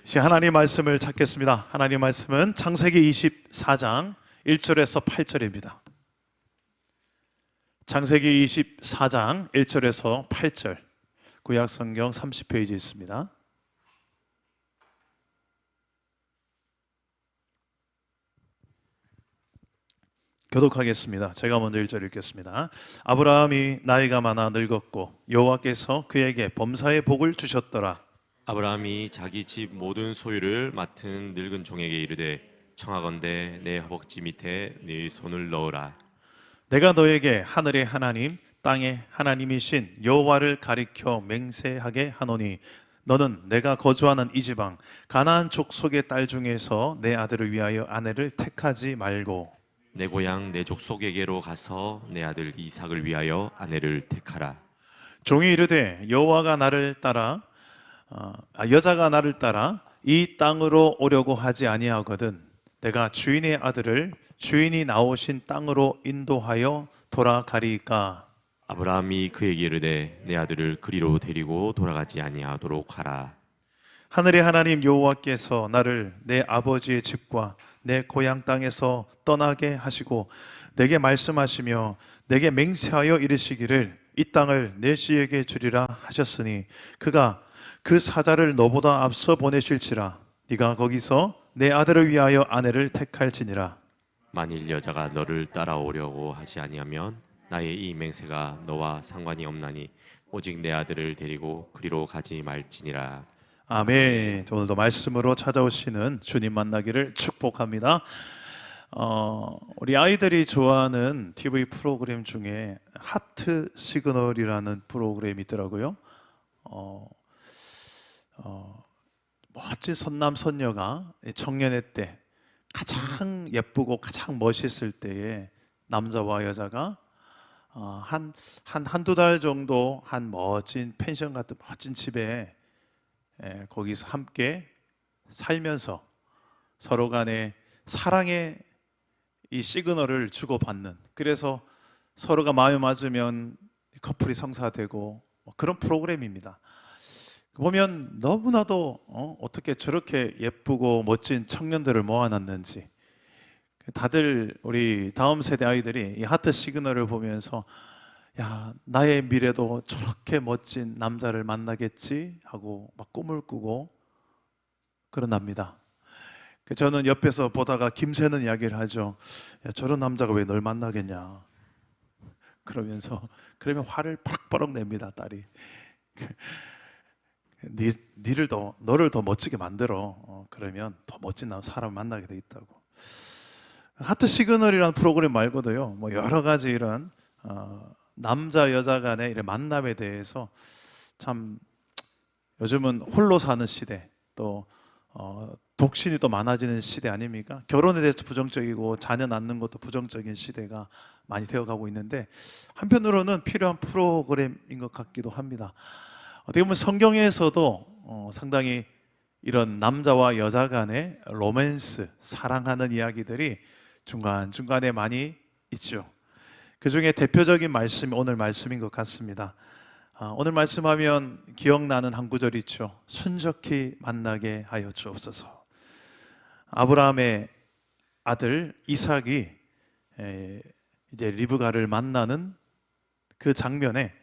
이제 하나님 말씀을 찾겠습니다. 하나님 말씀은 창세기 24장 1절에서 8절입니다. 창세기 24장 1절에서 8절, 구약성경 30페이지 있습니다. 교독하겠습니다. 제가 먼저 1절 읽겠습니다. 아브라함이 나이가 많아 늙었고 여호와께서 그에게 범사의 복을 주셨더라. 아브라함이 자기 집 모든 소유를 맡은 늙은 종에게 이르되 청하건대 내 허벅지 밑에 네 손을 넣으라. 내가 너에게 하늘의 하나님 땅의 하나님이신 여호와를 가리켜 맹세하게 하노니 너는 내가 거주하는 이 지방 가나안 족속의 딸 중에서 내 아들을 위하여 아내를 택하지 말고 내 고향 내 족속에게로 가서 내 아들 이삭을 위하여 아내를 택하라. 종이 이르되 여호와가 나를 따라 여자가 나를 따라 이 땅으로 오려고 하지 아니하거든 내가 주인의 아들을 주인이 나오신 땅으로 인도하여 돌아가리이까. 아브라함이 그에게 이르되 내 아들을 그리로 데리고 돌아가지 아니하도록 하라. 하늘의 하나님 여호와께서 나를 내 아버지의 집과 내 고향 땅에서 떠나게 하시고 내게 말씀하시며 내게 맹세하여 이르시기를 이 땅을 내 씨에게 주리라 하셨으니 그가 그 사자를 너보다 앞서 보내실지라 네가 거기서 내 아들을 위하여 아내를 택할지니라. 만일 여자가 너를 따라오려고 하지 아니하면 나의 이 맹세가 너와 상관이 없나니 오직 내 아들을 데리고 그리로 가지 말지니라. 아멘. 오늘도 말씀으로 찾아오시는 주님 만나기를 축복합니다. 우리 아이들이 좋아하는 TV 프로그램 중에 하트 시그널이라는 프로그램이 있더라고요. 멋진 선남 선녀가 청년의 때 가장 예쁘고 가장 멋있을 때에 남자와 여자가 한두 달 정도 한 멋진 펜션 같은 멋진 집에 거기서 함께 살면서 서로 간에 사랑의 이 시그널을 주고받는, 그래서 서로가 마음이 맞으면 커플이 성사되고 그런 프로그램입니다. 보면 너무나도 어떻게 저렇게 예쁘고 멋진 청년들을 모아놨는지, 다들 우리 다음 세대 아이들이 이 하트 시그널을 보면서 야, 나의 미래도 저렇게 멋진 남자를 만나겠지 하고 막 꿈을 꾸고 그런답니다. 저는 옆에서 보다가 김새는 이야기를 하죠. 야, 저런 남자가 왜 널 만나겠냐 그러면서, 그러면 화를 팍 냅니다, 딸이. 너를 더 멋지게 만들어. 그러면 더 멋진 사람 만나게 돼 있다고. 하트 시그널이라는 프로그램 말고도요, 뭐 여러 가지 이런 남자 여자 간의 이런 만남에 대해서 참 요즘은 홀로 사는 시대, 또 독신이 또 많아지는 시대 아닙니까? 결혼에 대해서 부정적이고 자녀 낳는 것도 부정적인 시대가 많이 되어가고 있는데 한편으로는 필요한 프로그램인 것 같기도 합니다. 어떻게 보면 성경에서도 상당히 이런 남자와 여자 간의 로맨스, 사랑하는 이야기들이 중간중간에 많이 있죠. 그 중에 대표적인 말씀이 오늘 말씀인 것 같습니다. 오늘 말씀하면 기억나는 한 구절 있죠. 순적히 만나게 하여 주옵소서. 아브라함의 아들 이삭이 이제 리브가를 만나는 그 장면에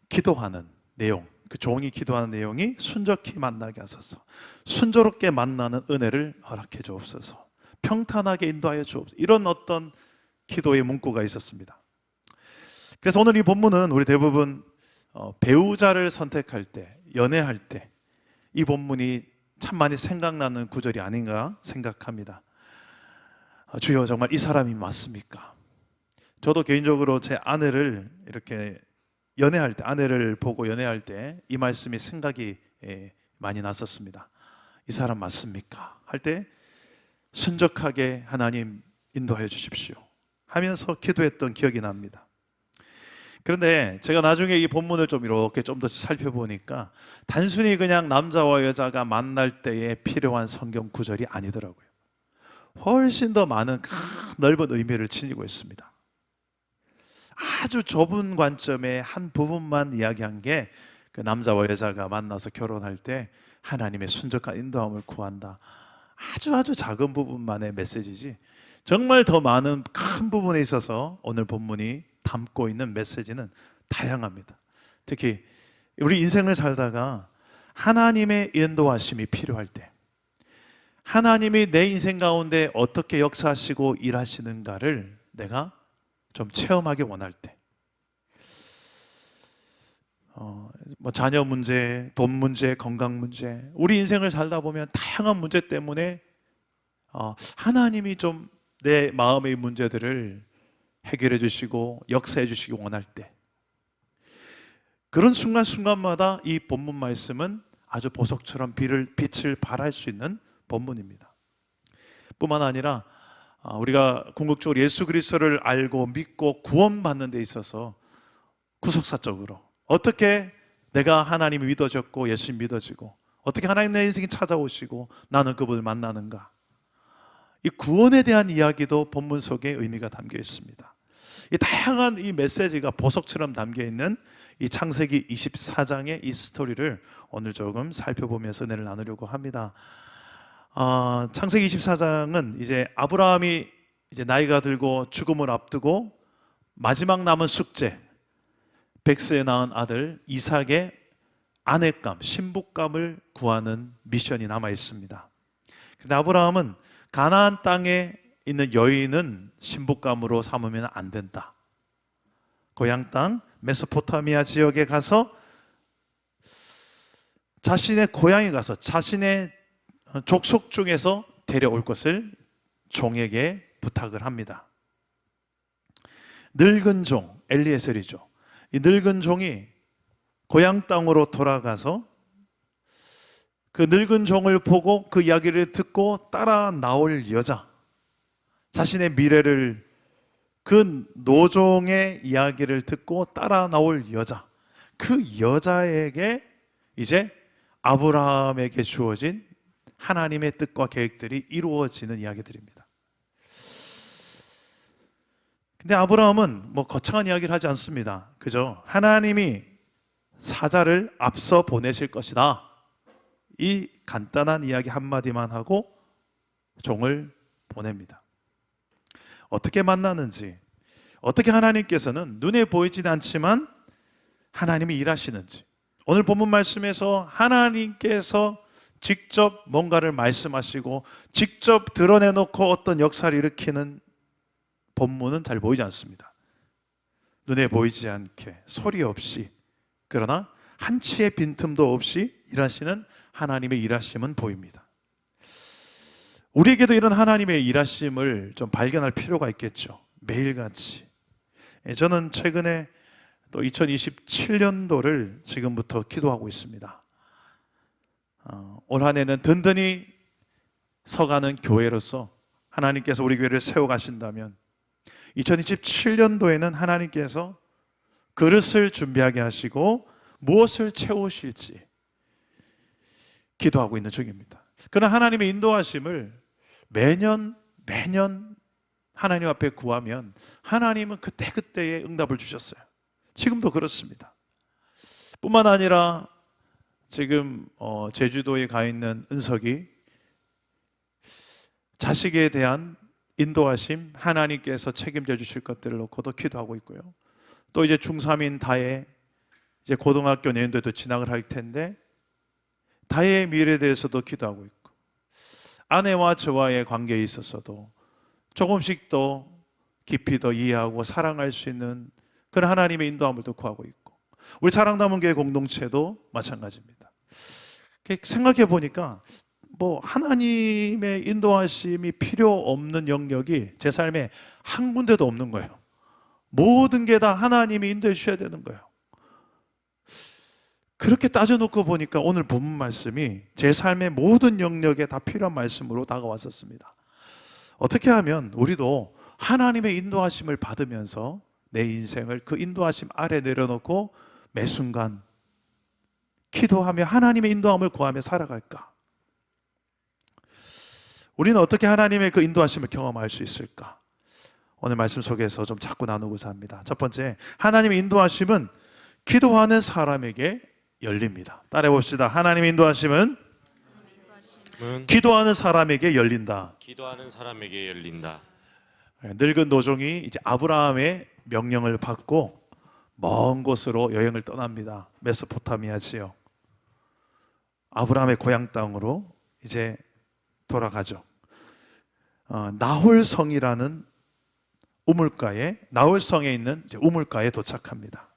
기도하는 내용, 그 종이 기도하는 내용이 순적히 만나게 하소서, 순조롭게 만나는 은혜를 허락해 주옵소서, 평탄하게 인도하여 주옵소서, 이런 어떤 기도의 문구가 있었습니다. 그래서 오늘 이 본문은 우리 대부분 배우자를 선택할 때, 연애할 때 이 본문이 참 많이 생각나는 구절이 아닌가 생각합니다. 주여, 정말 이 사람이 맞습니까? 저도 개인적으로 제 아내를 이렇게 연애할 때, 아내를 보고 연애할 때 이 말씀이 생각이 많이 났었습니다. 이 사람 맞습니까? 할 때 순적하게 하나님 인도해 주십시오 하면서 기도했던 기억이 납니다. 그런데 제가 나중에 이 본문을 좀 이렇게 좀 더 살펴보니까 단순히 그냥 남자와 여자가 만날 때에 필요한 성경 구절이 아니더라고요. 훨씬 더 많은 넓은 의미를 지니고 있습니다. 아주 좁은 관점의 한 부분만 이야기한 게 그 남자와 여자가 만나서 결혼할 때 하나님의 순적한 인도함을 구한다. 아주 작은 부분만의 메시지지 정말 더 많은 큰 부분에 있어서 오늘 본문이 담고 있는 메시지는 다양합니다. 특히 우리 인생을 살다가 하나님의 인도하심이 필요할 때, 하나님이 내 인생 가운데 어떻게 역사하시고 일하시는가를 내가 좀 체험하기 원할 때, 자녀 문제, 돈 문제, 건강 문제, 우리 인생을 살다 보면 다양한 문제 때문에 하나님이 좀 내 마음의 문제들을 해결해 주시고 역사해 주시기 원할 때, 그런 순간순간마다 이 본문 말씀은 아주 보석처럼 빛을 발할 수 있는 본문입니다. 뿐만 아니라 우리가 궁극적으로 예수 그리스도를 알고 믿고 구원받는 데 있어서 구속사적으로 어떻게 내가 하나님이 믿어졌고 예수님 믿어지고 어떻게 하나님 내 인생에 찾아오시고 나는 그분을 만나는가, 이 구원에 대한 이야기도 본문 속에 의미가 담겨 있습니다. 이 다양한 이 메시지가 보석처럼 담겨 있는 이 창세기 24장의 이 스토리를 오늘 조금 살펴보면서 은혜를 나누려고 합니다. 창세기 24장은 이제 아브라함이 이제 나이가 들고 죽음을 앞두고 마지막 남은 숙제, 100세에 낳은 아들 이삭의 아내감, 신부감을 구하는 미션이 남아 있습니다. 그런데 아브라함은 가나안 땅에 있는 여인은 신부감으로 삼으면 안 된다. 고향 땅 메소포타미아 지역에 가서 자신의 고향에 가서 자신의 족속 중에서 데려올 것을 종에게 부탁을 합니다. 늙은 종 엘리에셀이죠. 이 늙은 종이 고향 땅으로 돌아가서 그 늙은 종을 보고 그 이야기를 듣고 따라 나올 여자, 자신의 미래를, 그 노종의 이야기를 듣고 따라 나올 여자, 그 여자에게 이제 아브라함에게 주어진 하나님의 뜻과 계획들이 이루어지는 이야기들입니다. 근데 아브라함은 거창한 이야기를 하지 않습니다. 그죠? 하나님이 사자를 앞서 보내실 것이다, 이 간단한 이야기 한마디만 하고 종을 보냅니다. 어떻게 만나는지, 어떻게 하나님께서는 눈에 보이진 않지만 하나님이 일하시는지, 오늘 본문 말씀에서 하나님께서 직접 뭔가를 말씀하시고 직접 드러내놓고 어떤 역사를 일으키는 본문은 잘 보이지 않습니다. 눈에 보이지 않게 소리 없이, 그러나 한치의 빈틈도 없이 일하시는 하나님의 일하심은 보입니다. 우리에게도 이런 하나님의 일하심을 좀 발견할 필요가 있겠죠. 매일같이. 저는 최근에 또 2027년도를 지금부터 기도하고 있습니다. 올 한 해는 든든히 서가는 교회로서 하나님께서 우리 교회를 세워가신다면 2027년도에는 하나님께서 그릇을 준비하게 하시고 무엇을 채우실지 기도하고 있는 중입니다. 그러나 하나님의 인도하심을 매년 하나님 앞에 구하면 하나님은 그때그때의 응답을 주셨어요. 지금도 그렇습니다. 뿐만 아니라 지금 제주도에 가 있는 은석이 자식에 대한 인도하심, 하나님께서 책임져 주실 것들을 놓고도 기도하고 있고요. 또 이제 중3인 다혜, 이제 고등학교 내년도에도 진학을 할 텐데 다혜의 미래에 대해서도 기도하고 있고, 아내와 저와의 관계에 있어서도 조금씩 더 깊이 더 이해하고 사랑할 수 있는 그런 하나님의 인도함을 또 구하고 있고, 우리 사랑남은 교회 공동체도 마찬가지입니다. 생각해 보니까 하나님의 인도하심이 필요 없는 영역이 제 삶에 한 군데도 없는 거예요. 모든 게 다 하나님이 인도해 주셔야 되는 거예요. 그렇게 따져놓고 보니까 오늘 본문 말씀이 제 삶의 모든 영역에 다 필요한 말씀으로 다가왔었습니다. 어떻게 하면 우리도 하나님의 인도하심을 받으면서 내 인생을 그 인도하심 아래 내려놓고 매 순간 기도하며 하나님의 인도함을 구하며 살아갈까? 우리는 어떻게 하나님의 그 인도하심을 경험할 수 있을까? 오늘 말씀 속에서 좀 자꾸 나누고자 합니다. 첫 번째, 하나님의 인도하심은 기도하는 사람에게 열립니다. 따라해 봅시다. 하나님의 인도하심은 말씀은 기도하는 사람에게 열린다. 기도하는 사람에게 열린다. 늙은 노종이 이제 아브라함의 명령을 받고 먼 곳으로 여행을 떠납니다. 메소포타미아지요. 아브라함의 고향 땅으로 이제 돌아가죠. 나홀성이라는 나홀성에 있는 이제 우물가에 도착합니다.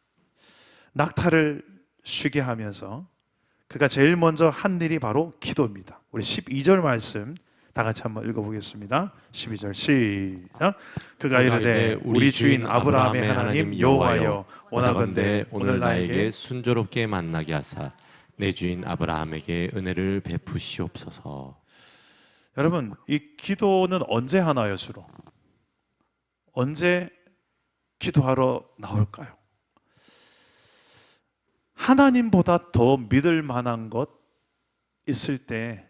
낙타를 쉬게 하면서 그가 제일 먼저 한 일이 바로 기도입니다. 우리 12절 말씀 다 같이 한번 읽어보겠습니다. 12절 시작. 그가 이르되 우리 주인 아브라함의 하나님 여호와여 원하건대 오늘 나에게 순조롭게 만나게 하사 내 주인 아브라함에게 은혜를 베푸시옵소서. 여러분, 이 기도는 언제 하나요, 주로? 언제 기도하러 나올까요? 하나님보다 더 믿을 만한 것 있을 때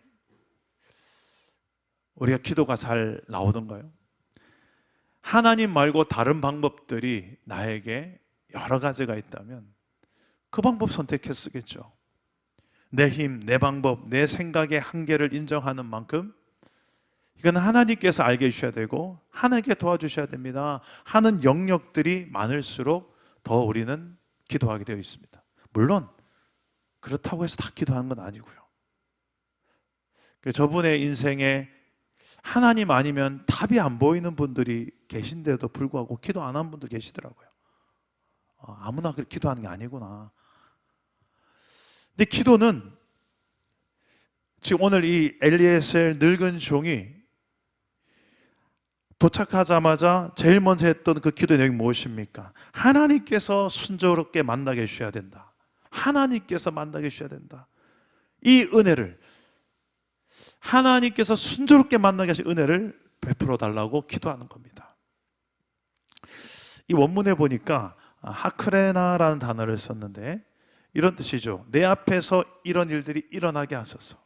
우리가 기도가 잘 나오던가요? 하나님 말고 다른 방법들이 나에게 여러 가지가 있다면 그 방법 선택해 쓰겠죠. 내 힘, 내 방법, 내 생각의 한계를 인정하는 만큼 이건 하나님께서 알게 해주셔야 되고 하나님께 도와주셔야 됩니다 하는 영역들이 많을수록 더 우리는 기도하게 되어 있습니다. 물론 그렇다고 해서 다 기도하는 건 아니고요. 저분의 인생에 하나님 아니면 답이 안 보이는 분들이 계신데도 불구하고 기도 안 한 분도 계시더라고요. 아무나 그렇게 기도하는 게 아니구나. 근데 기도는 지금 오늘 이 엘리에셀 늙은 종이 도착하자마자 제일 먼저 했던 그 기도의 내용이 무엇입니까? 하나님께서 순조롭게 만나게 해주셔야 된다. 하나님께서 만나게 해주셔야 된다. 이 은혜를 하나님께서 순조롭게 만나게 하신 은혜를 베풀어 달라고 기도하는 겁니다. 이 원문에 보니까 하크레나라는 단어를 썼는데 이런 뜻이죠. 내 앞에서 이런 일들이 일어나게 하소서.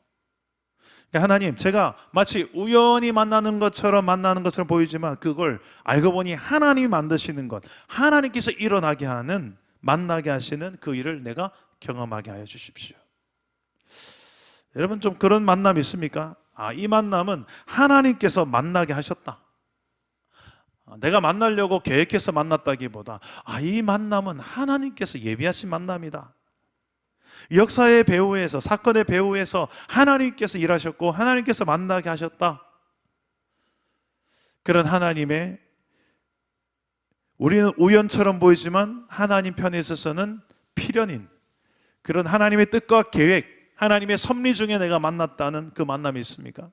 그러니까 하나님, 제가 마치 우연히 만나는 것처럼 보이지만 그걸 알고 보니 하나님이 만드시는 것, 하나님께서 일어나게 하는, 만나게 하시는 그 일을 내가 경험하게 하여 주십시오. 여러분, 좀 그런 만남 있습니까? 이 만남은 하나님께서 만나게 하셨다. 내가 만나려고 계획해서 만났다기보다 이 만남은 하나님께서 예비하신 만남이다. 역사의 배후에서, 사건의 배후에서 하나님께서 일하셨고 하나님께서 만나게 하셨다. 그런 하나님의, 우리는 우연처럼 보이지만 하나님 편에 있어서는 필연인 그런 하나님의 뜻과 계획, 하나님의 섭리 중에 내가 만났다는 그 만남이 있습니까?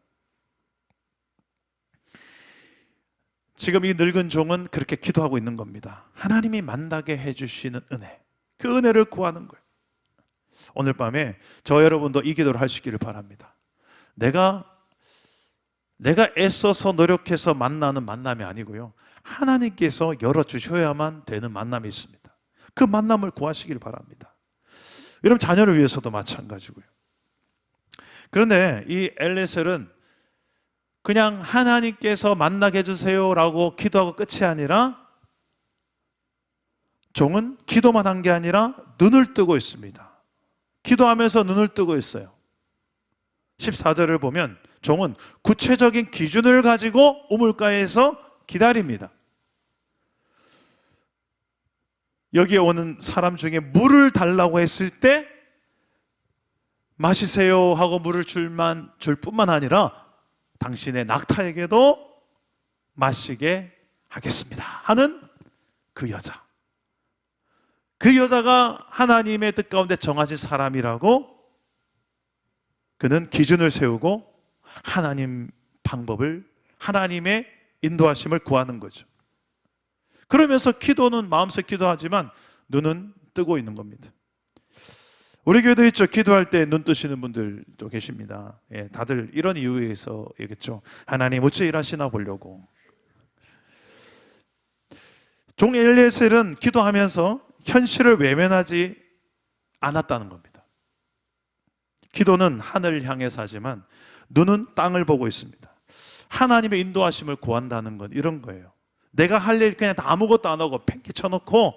지금 이 늙은 종은 그렇게 기도하고 있는 겁니다. 하나님이 만나게 해주시는 은혜, 그 은혜를 구하는 거예요. 오늘 밤에 저 여러분도 이 기도를 하시기를 바랍니다. 내가 애써서 노력해서 만나는 만남이 아니고요, 하나님께서 열어주셔야만 되는 만남이 있습니다. 그 만남을 구하시길 바랍니다. 여러분, 자녀를 위해서도 마찬가지고요. 그런데 이 엘리에셀은 그냥 하나님께서 만나게 해주세요 라고 기도하고 끝이 아니라, 종은 기도만 한 게 아니라 눈을 뜨고 있습니다. 기도하면서 눈을 뜨고 있어요. 14절을 보면 종은 구체적인 기준을 가지고 우물가에서 기다립니다. 여기에 오는 사람 중에 물을 달라고 했을 때 마시세요 하고 물을 줄 뿐만 아니라 당신의 낙타에게도 마시게 하겠습니다 하는 그 여자, 그 여자가 하나님의 뜻 가운데 정하신 사람이라고 그는 기준을 세우고 하나님 방법을, 하나님의 인도하심을 구하는 거죠. 그러면서 기도는 마음속 기도하지만 눈은 뜨고 있는 겁니다. 우리 교회도 있죠. 기도할 때 눈 뜨시는 분들도 계십니다. 다들 이런 이유에서이겠죠. 하나님 어째 일하시나 보려고. 종 엘리에셀은 기도하면서 현실을 외면하지 않았다는 겁니다. 기도는 하늘을 향해서 하지만 눈은 땅을 보고 있습니다. 하나님의 인도하심을 구한다는 건 이런 거예요. 내가 할 일 그냥 아무것도 안 하고 팽개 쳐놓고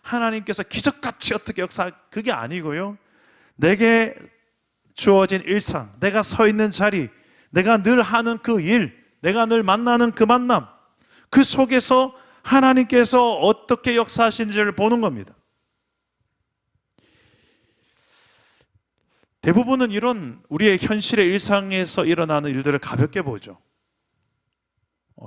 하나님께서 기적같이 어떻게 그게 아니고요, 내게 주어진 일상, 내가 서 있는 자리, 내가 늘 하는 그 일, 내가 늘 만나는 그 만남, 그 속에서 하나님께서 어떻게 역사하시는지를 보는 겁니다. 대부분은 이런 우리의 현실의 일상에서 일어나는 일들을 가볍게 보죠.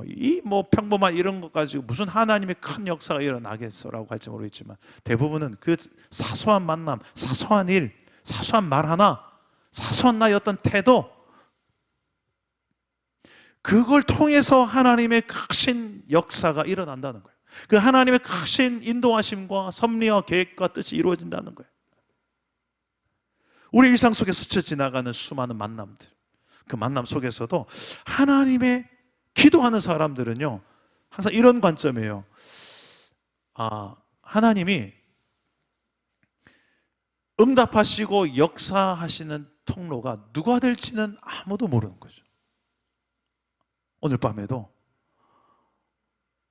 이 뭐 평범한 이런 것 가지고 무슨 하나님의 큰 역사가 일어나겠어라고 할지 모르겠지만, 대부분은 그 사소한 만남, 사소한 일, 사소한 말 하나, 사소한 나의 어떤 태도, 그걸 통해서 하나님의 크신 역사가 일어난다는 거예요. 그 하나님의 크신 인도하심과 섭리와 계획과 뜻이 이루어진다는 거예요. 우리 일상 속에 스쳐 지나가는 수많은 만남들, 그 만남 속에서도 하나님의 기도하는 사람들은요, 항상 이런 관점이에요. 하나님이 응답하시고 역사하시는 통로가 누가 될지는 아무도 모르는 거죠. 오늘 밤에도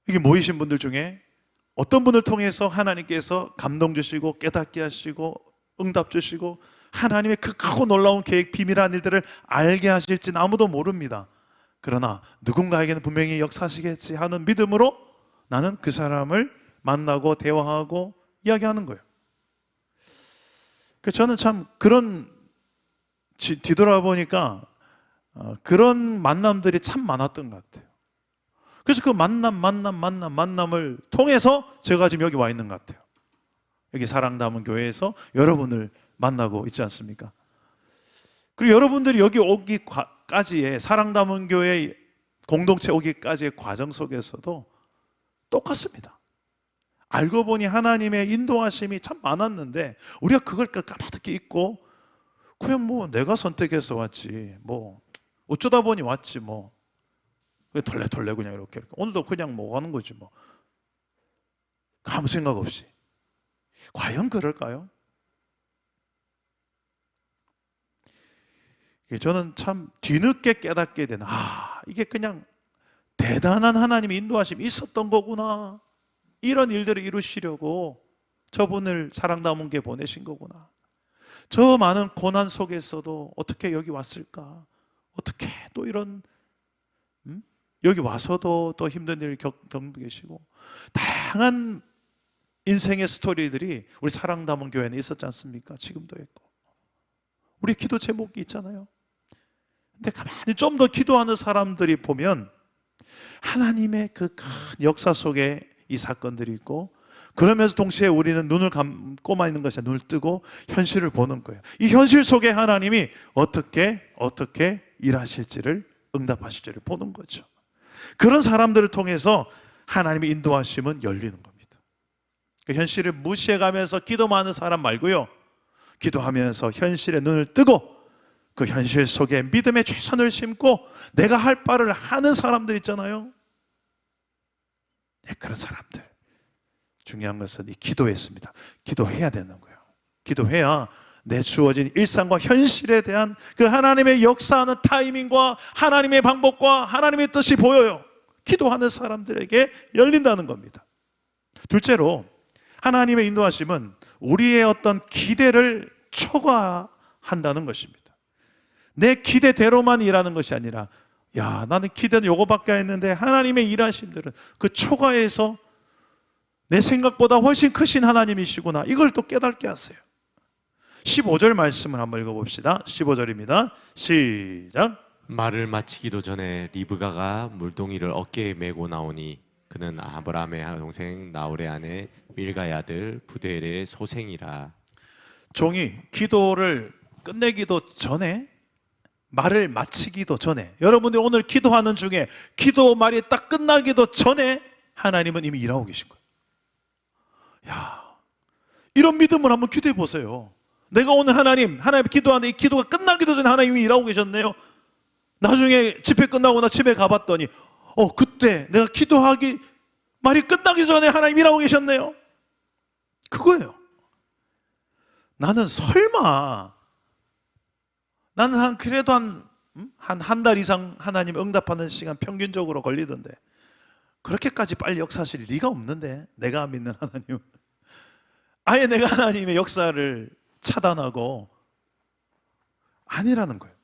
여기 모이신 분들 중에 어떤 분을 통해서 하나님께서 감동 주시고 깨닫게 하시고 응답 주시고 하나님의 그 크고 놀라운 계획, 비밀한 일들을 알게 하실지는 아무도 모릅니다. 그러나 누군가에게는 분명히 역사하시겠지 하는 믿음으로 나는 그 사람을 만나고 대화하고 이야기하는 거예요. 저는 참 그런 뒤돌아보니까 그런 만남들이 참 많았던 것 같아요. 그래서 그 만남을 통해서 제가 지금 여기 와 있는 것 같아요. 여기 사랑담은 교회에서 여러분을 만나고 있지 않습니까? 그리고 여러분들이 여기 오기까지의 사랑담은 교회 공동체 오기까지의 과정 속에서도 똑같습니다. 알고 보니 하나님의 인도하심이 참 많았는데 우리가 그걸 까마득히 잊고 그냥 뭐 내가 선택해서 왔지, 뭐 어쩌다 보니 왔지, 뭐 덜레덜레 그냥 이렇게 오늘도 그냥 뭐 하는 거지, 뭐 아무 생각 없이. 과연 그럴까요? 저는 참 뒤늦게 깨닫게 되는, 이게 그냥 대단한 하나님의 인도하심이 있었던 거구나, 이런 일들을 이루시려고 저분을 사랑담은 게 보내신 거구나, 저 많은 고난 속에서도 어떻게 여기 왔을까, 어떻게 또 이런 여기 와서도 또 힘든 일을 겪고 계시고, 다양한 인생의 스토리들이 우리 사랑담은 교회는 있었지 않습니까? 지금도 있고 우리 기도 제목이 있잖아요. 근데 가만히 좀 더 기도하는 사람들이 보면 하나님의 그 큰 역사 속에 이 사건들이 있고, 그러면서 동시에 우리는 눈을 감고만 있는 것이 아니라 눈을 뜨고 현실을 보는 거예요. 이 현실 속에 하나님이 어떻게 일하실지를, 응답하실지를 보는 거죠. 그런 사람들을 통해서 하나님의 인도하심은 열리는 겁니다. 그 현실을 무시해가면서 기도만 하는 사람 말고요, 기도하면서 현실에 눈을 뜨고 그 현실 속에 믿음의 최선을 심고 내가 할 바를 하는 사람들 있잖아요. 그런 사람들, 중요한 것은 이 기도했습니다. 기도해야 되는 거예요. 기도해야 내 주어진 일상과 현실에 대한 그 하나님의 역사하는 타이밍과 하나님의 방법과 하나님의 뜻이 보여요. 기도하는 사람들에게 열린다는 겁니다. 둘째로, 하나님의 인도하심은 우리의 어떤 기대를 초과한다는 것입니다. 내 기대대로만 일하는 것이 아니라, 나는 기대는 요거밖에 안 했는데 하나님의 일하심들은 그 초과해서 내 생각보다 훨씬 크신 하나님이시구나, 이걸 또 깨닫게 하세요. 15절 말씀을 한번 읽어봅시다. 15절입니다. 시작. 말을 마치기도 전에 리브가가 물동이를 어깨에 메고 나오니 그는 아브라함의 동생 나홀의 아내 밀가의 아들 부델의 소생이라. 종이 기도를 끝내기도 전에, 말을 마치기도 전에, 여러분들이 오늘 기도하는 중에 기도 말이 딱 끝나기도 전에 하나님은 이미 일하고 계신 거예요. 이런 믿음을 한번 기도해 보세요. 내가 오늘 하나님 기도하는데 이 기도가 끝나기도 전에 하나님이 일하고 계셨네요. 나중에 집회 끝나고 나 집에 가봤더니 그때 내가 기도하기 말이 끝나기 전에 하나님이 일하고 계셨네요. 그거예요. 나는 설마, 나는 그래도 한 달 이상 하나님 응답하는 시간 평균적으로 걸리던데 그렇게까지 빨리 역사하실 리가 없는데, 내가 믿는 하나님은 아예 내가 하나님의 역사를 차단하고 아니라는 거예요.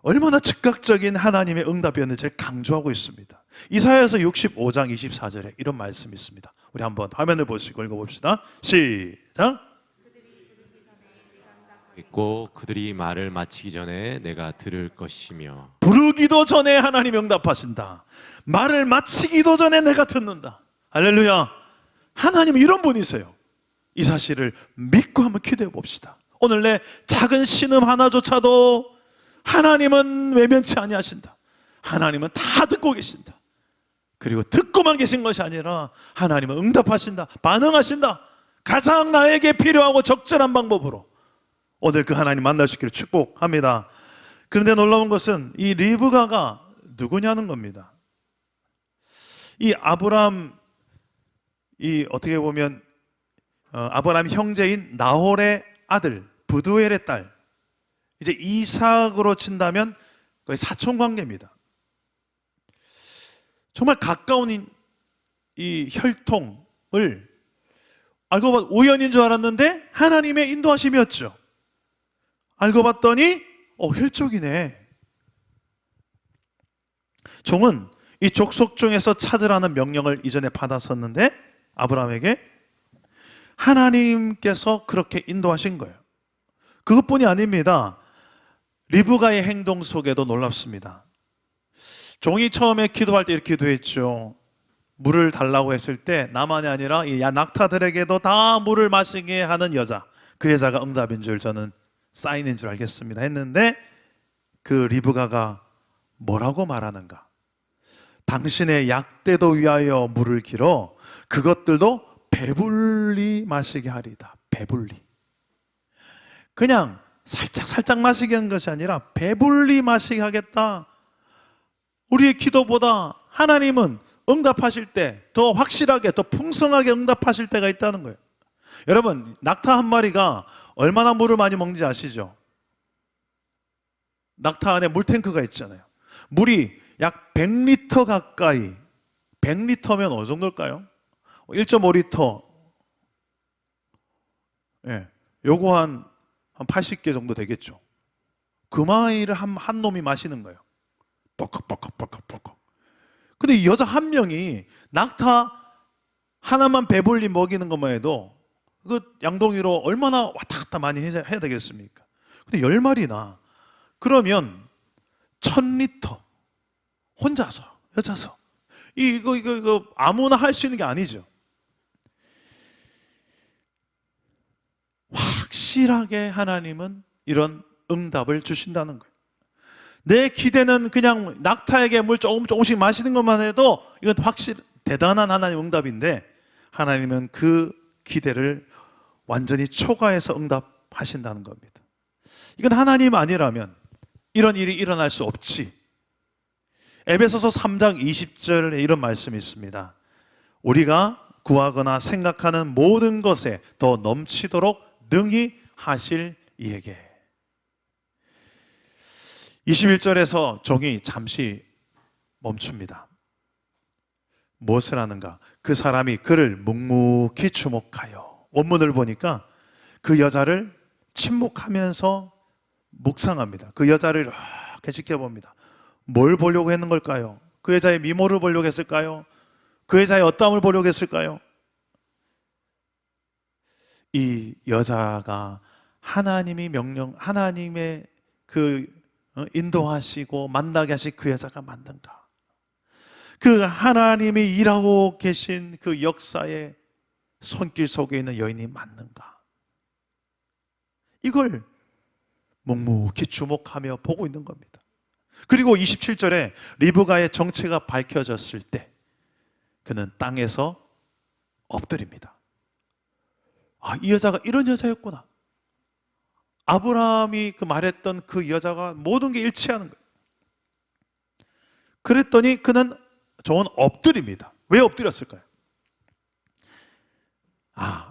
얼마나 즉각적인 하나님의 응답이었는지를 강조하고 있습니다. 이사야서 65장 24절에 이런 말씀이 있습니다. 우리 한번 화면을 보시고 읽어봅시다. 시작. 있고 그들이 말을 마치기 전에 내가 들을 것이며. 부르기도 전에 하나님이 응답하신다. 말을 마치기도 전에 내가 듣는다. 할렐루야. 하나님은 이런 분이세요. 이 사실을 믿고 한번 기도해 봅시다. 오늘 내 작은 신음 하나조차도 하나님은 외면치 아니하신다. 하나님은 다 듣고 계신다. 그리고 듣고만 계신 것이 아니라 하나님은 응답하신다. 반응하신다. 가장 나에게 필요하고 적절한 방법으로 오늘 그 하나님 만날 수 있기를 축복합니다. 그런데 놀라운 것은 이 리브가가 누구냐는 겁니다. 이 아브람, 이 어떻게 보면 아브람 형제인 나홀의 아들 부두엘의 딸, 이제 이삭으로 친다면 거의 사촌 관계입니다. 정말 가까운 이 혈통을 알고 봤 우연인 줄 알았는데 하나님의 인도하심이었죠. 알고 봤더니 혈족이네. 종은 이 족속 중에서 찾으라는 명령을 이전에 받았었는데 아브라함에게 하나님께서 그렇게 인도하신 거예요. 그것뿐이 아닙니다. 리브가의 행동 속에도 놀랍습니다. 종이 처음에 기도할 때 이렇게 기도했죠. 물을 달라고 했을 때 나만이 아니라 이 낙타들에게도 다 물을 마시게 하는 여자, 그 여자가 응답인 줄 저는 사인인 줄 알겠습니다 했는데 그 리브가가 뭐라고 말하는가? 당신의 약대도 위하여 물을 길어 그것들도 배불리 마시게 하리다. 배불리. 그냥 살짝 마시게 하는 것이 아니라 배불리 마시게 하겠다. 우리의 기도보다 하나님은 응답하실 때 더 확실하게, 더 풍성하게 응답하실 때가 있다는 거예요. 여러분, 낙타 한 마리가 얼마나 물을 많이 먹는지 아시죠? 낙타 안에 물탱크가 있잖아요. 물이 약 100리터 가까이, 100리터면 어느 정도일까요? 1.5리터. 예, 요거 한 80개 정도 되겠죠. 그 마이를 한 놈이 마시는 거예요. 뻑뻑뻑뻑뻑뻑. 근데 이 여자 한 명이 낙타 하나만 배불리 먹이는 것만 해도 그 양동이로 얼마나 왔다 갔다 많이 해야 되겠습니까? 근데 10마리나 그러면 1000리터 혼자서, 여자서 이거 아무나 할 수 있는 게 아니죠. 확실하게 하나님은 이런 응답을 주신다는 거예요. 내 기대는 그냥 낙타에게 물 조금씩 마시는 것만 해도 이건 확실히 대단한 하나님 응답인데 하나님은 그 기대를 완전히 초과해서 응답하신다는 겁니다. 이건 하나님 아니라면 이런 일이 일어날 수 없지. 에베소서 3장 20절에 이런 말씀이 있습니다. 우리가 구하거나 생각하는 모든 것에 더 넘치도록 능히 하실 이에게. 21절에서 종이 잠시 멈춥니다. 무엇을 하는가? 그 사람이 그를 묵묵히 주목하여. 원문을 보니까 그 여자를 침묵하면서 묵상합니다. 그 여자를 이렇게 지켜봅니다. 뭘 보려고 했는 걸까요? 그 여자의 미모를 보려고 했을까요? 그 여자의 어떠함을 보려고 했을까요? 이 여자가 하나님의 그 인도하시고 만나게 하신 그 여자가 맞는가? 그 하나님이 일하고 계신 그 역사의 손길 속에 있는 여인이 맞는가? 이걸 묵묵히 주목하며 보고 있는 겁니다. 그리고 27절에 리브가의 정체가 밝혀졌을 때 그는 땅에서 엎드립니다. 이 여자가 이런 여자였구나. 아브라함이 말했던 그 여자가 모든 게 일치하는 거예요. 그랬더니 그는 종은 엎드립니다. 왜 엎드렸을까요?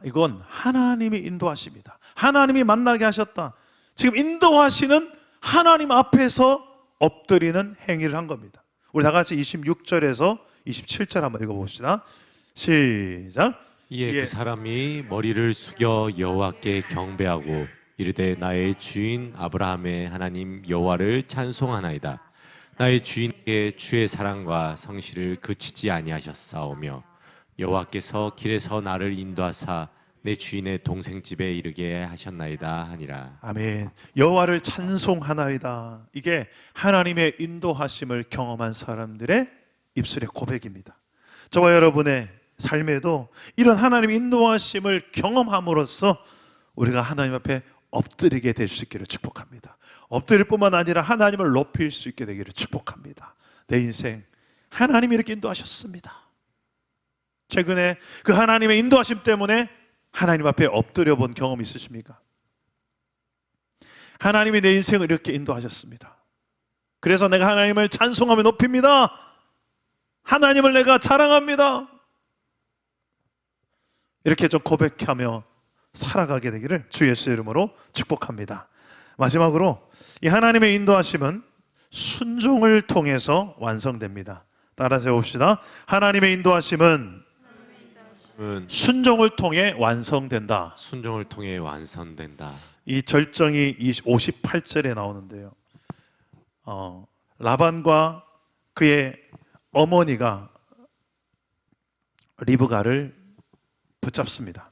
이건 하나님이 인도하십니다. 하나님이 만나게 하셨다. 지금 인도하시는 하나님 앞에서 엎드리는 행위를 한 겁니다. 우리 다 같이 26절에서 27절 한번 읽어봅시다. 시작. 이에 그 사람이 머리를 숙여 여호와께 경배하고 이르되 나의 주인 아브라함의 하나님 여호와를 찬송하나이다. 나의 주인에게 주의 사랑과 성실을 그치지 아니하셨사오며 여호와께서 길에서 나를 인도하사 내 주인의 동생 집에 이르게 하셨나이다 하니라. 아멘. 여호와를 찬송하나이다. 이게 하나님의 인도하심을 경험한 사람들의 입술의 고백입니다. 저와 여러분의 삶에도 이런 하나님의 인도하심을 경험함으로써 우리가 하나님 앞에 엎드리게 될 수 있기를 축복합니다. 엎드릴 뿐만 아니라 하나님을 높일 수 있게 되기를 축복합니다. 내 인생 하나님이 이렇게 인도하셨습니다. 최근에 그 하나님의 인도하심 때문에 하나님 앞에 엎드려 본 경험 있으십니까? 하나님이 내 인생을 이렇게 인도하셨습니다. 그래서 내가 하나님을 찬송하며 높입니다. 하나님을 내가 자랑합니다. 이렇게 좀 고백하며 살아가게 되기를 주 예수의 이름으로 축복합니다. 마지막으로 이 하나님의 인도하심은 순종을 통해서 완성됩니다. 따라서 해봅시다. 하나님의 인도하심은 순종을 통해 완성된다. 순종을 통해 완성된다. 이 절정이 58절에 나오는데요. 라반과 그의 어머니가 리브가를 붙잡습니다.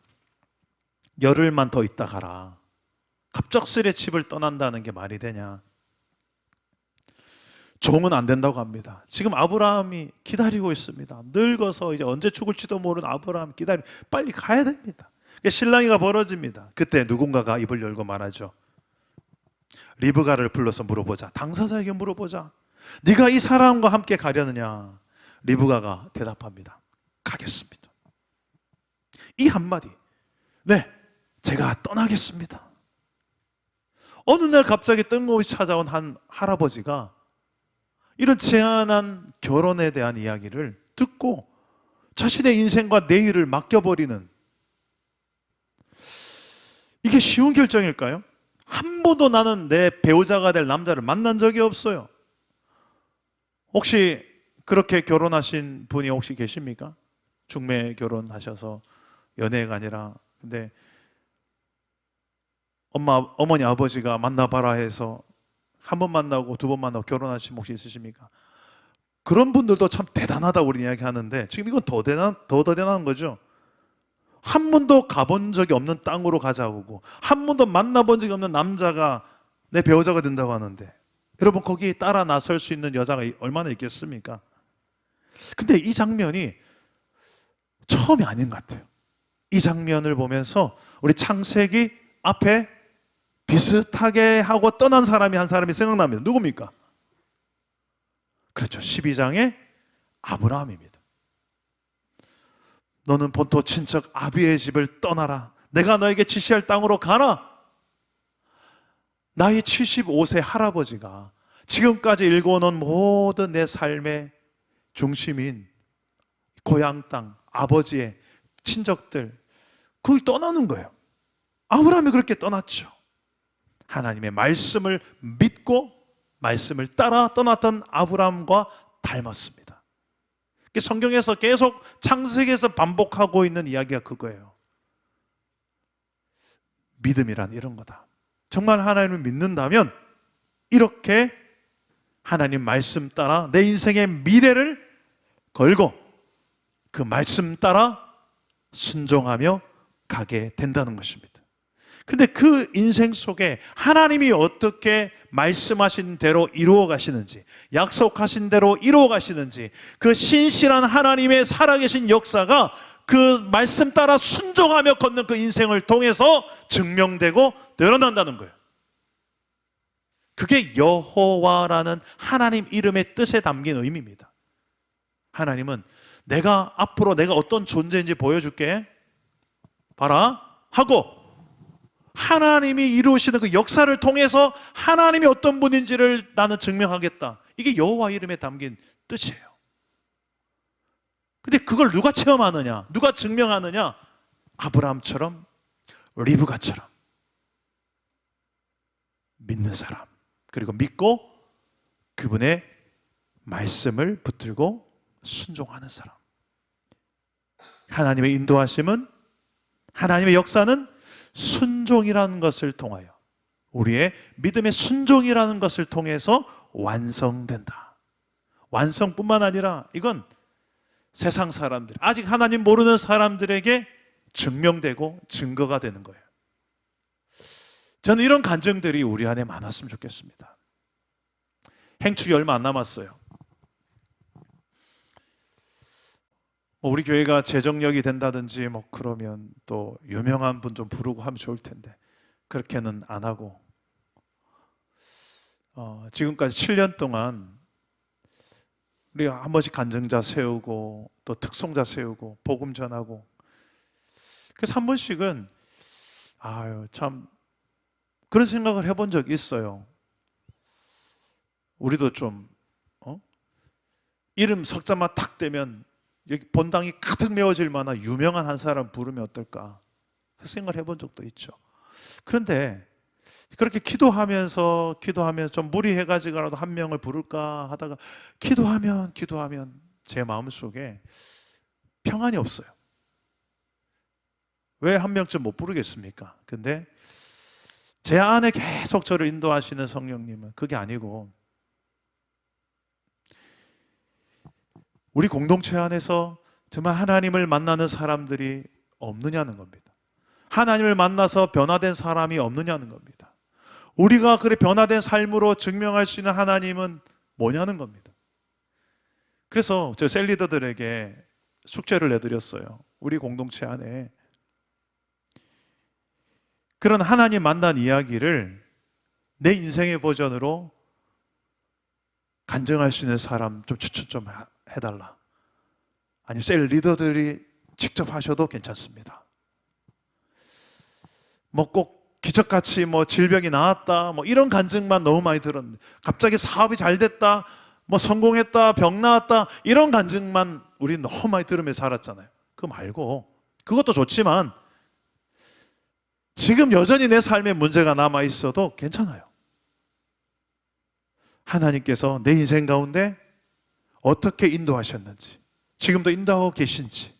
열흘만 더 있다 가라. 갑작스레 집을 떠난다는 게 말이 되냐? 종은 안 된다고 합니다. 지금 아브라함이 기다리고 있습니다. 늙어서 이제 언제 죽을지도 모르는 아브라함 빨리 가야 됩니다. 실랑이가 벌어집니다. 그때 누군가가 입을 열고 말하죠. 리브가를 불러서 물어보자. 당사자에게 물어보자. 네가 이 사람과 함께 가려느냐? 리브가가 대답합니다. 가겠습니다. 이 한마디. 네, 제가 떠나겠습니다. 어느 날 갑자기 뜬금없이 찾아온 한 할아버지가 이런 제한한 결혼에 대한 이야기를 듣고 자신의 인생과 내일을 맡겨버리는, 이게 쉬운 결정일까요? 한 번도 나는 내 배우자가 될 남자를 만난 적이 없어요. 혹시 그렇게 결혼하신 분이 혹시 계십니까? 중매 결혼하셔서 연애가 아니라, 근데 어머니 아버지가 만나봐라 해서 한 번 만나고 두 번 만나고 결혼하신 분 혹시 있으십니까? 그런 분들도 참 대단하다고 우리 이야기하는데 지금 이건 더 대단한 거죠. 한 번도 가본 적이 없는 땅으로 가자고, 한 번도 만나본 적이 없는 남자가 내 배우자가 된다고 하는데, 여러분 거기에 따라 나설 수 있는 여자가 얼마나 있겠습니까? 근데 이 장면이 처음이 아닌 것 같아요. 이 장면을 보면서 우리 창세기 앞에 비슷하게 하고 떠난 사람이 한 사람이 생각납니다. 누굽니까? 그렇죠. 12장의 아브라함입니다. 너는 본토 친척 아비의 집을 떠나라. 내가 너에게 지시할 땅으로 가라. 나이 75세 할아버지가 지금까지 일궈놓은 모든 내 삶의 중심인 고향 땅, 아버지의 친척들, 그걸 떠나는 거예요. 아브라함이 그렇게 떠났죠. 하나님의 말씀을 믿고 말씀을 따라 떠났던 아브라함과 닮았습니다. 성경에서 계속 창세기에서 반복하고 있는 이야기가 그거예요. 믿음이란 이런 거다. 정말 하나님을 믿는다면 이렇게 하나님 말씀 따라 내 인생의 미래를 걸고 그 말씀 따라 순종하며 가게 된다는 것입니다. 근데 그 인생 속에 하나님이 어떻게 말씀하신 대로 이루어 가시는지, 약속하신 대로 이루어 가시는지, 그 신실한 하나님의 살아계신 역사가 그 말씀 따라 순종하며 걷는 그 인생을 통해서 증명되고 드러난다는 거예요. 그게 여호와라는 하나님 이름의 뜻에 담긴 의미입니다. 하나님은 내가 앞으로 내가 어떤 존재인지 보여줄게, 봐라 하고 하나님이 이루시는 그 역사를 통해서 하나님이 어떤 분인지를 나는 증명하겠다. 이게 여호와 이름에 담긴 뜻이에요. 근데 그걸 누가 체험하느냐? 누가 증명하느냐? 아브라함처럼, 리브가처럼 믿는 사람, 그리고 믿고 그분의 말씀을 붙들고 순종하는 사람. 하나님의 인도하심은, 하나님의 역사는 순종이라는 것을 통하여, 우리의 믿음의 순종이라는 것을 통해서 완성된다. 완성뿐만 아니라 이건 세상 사람들, 아직 하나님 모르는 사람들에게 증명되고 증거가 되는 거예요. 저는 이런 간증들이 우리 안에 많았으면 좋겠습니다. 행축이 얼마 안 남았어요. 우리 교회가 재정력이 된다든지 그러면 또 유명한 분 좀 부르고 하면 좋을 텐데 그렇게는 안 하고 지금까지 7년 동안 우리가 한 번씩 간증자 세우고 또 특송자 세우고 복음 전하고, 그래서 한 번씩은 참 그런 생각을 해본 적이 있어요. 우리도 좀 이름 석자만 탁 되면 여기 본당이 가득 메워질 만한 유명한 한 사람 부르면 어떨까, 그 생각을 해본 적도 있죠. 그런데 그렇게 기도하면서 좀 무리해가지고라도 한 명을 부를까 하다가 기도하면 제 마음속에 평안이 없어요. 왜 한 명쯤 못 부르겠습니까? 근데 제 안에 계속 저를 인도하시는 성령님은 그게 아니고 우리 공동체 안에서 정말 하나님을 만나는 사람들이 없느냐는 겁니다. 하나님을 만나서 변화된 사람이 없느냐는 겁니다. 우리가 그래 변화된 삶으로 증명할 수 있는 하나님은 뭐냐는 겁니다. 그래서 저 셀리더들에게 숙제를 내드렸어요. 우리 공동체 안에 그런 하나님 만난 이야기를 내 인생의 버전으로 간증할 수 있는 사람 좀 추천 좀 해달라. 아니면 셀 리더들이 직접 하셔도 괜찮습니다. 꼭 기적같이 질병이 나았다 이런 간증만 너무 많이 들었는데, 갑자기 사업이 잘 됐다, 성공했다, 병 나았다, 이런 간증만 우리 너무 많이 들으면서 살았잖아요. 그거 말고, 그것도 좋지만 지금 여전히 내 삶에 문제가 남아 있어도 괜찮아요. 하나님께서 내 인생 가운데 어떻게 인도하셨는지, 지금도 인도하고 계신지,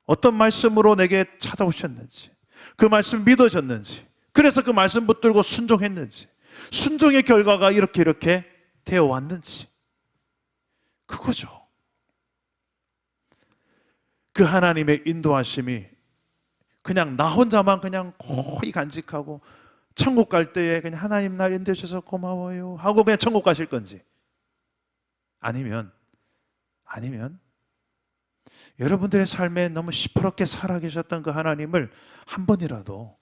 어떤 말씀으로 내게 찾아오셨는지, 그 말씀 믿어졌는지, 그래서 그 말씀 붙들고 순종했는지, 순종의 결과가 이렇게 되어 왔는지, 그거죠. 그 하나님의 인도하심이 그냥 나 혼자만 그냥 거의 간직하고 천국 갈 때에 그냥 하나님 날 인도해 주셔서 고마워요 하고 그냥 천국 가실 건지, 아니면 여러분들의 삶에 너무 시퍼렇게 살아계셨던 그 하나님을 한 번이라도